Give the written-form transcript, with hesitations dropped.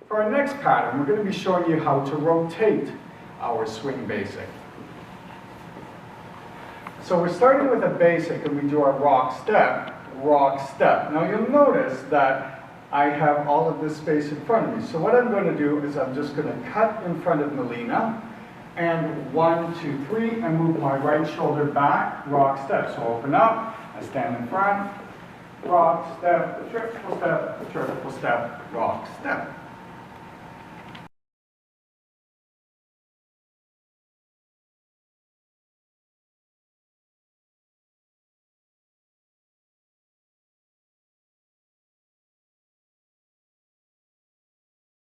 For our next pattern, we're going to be showing you how to rotate our swing basic. So we're starting with a basic and we do our rock, step, rock, step. Now you'll notice that I have all of this space in front of me. So what I'm going to do is I'm just going to cut in front of Melina, and 1, 2, 3, and move my right shoulder back, rock, step. So open up, I stand in front, rock, step, triple step, rock, step.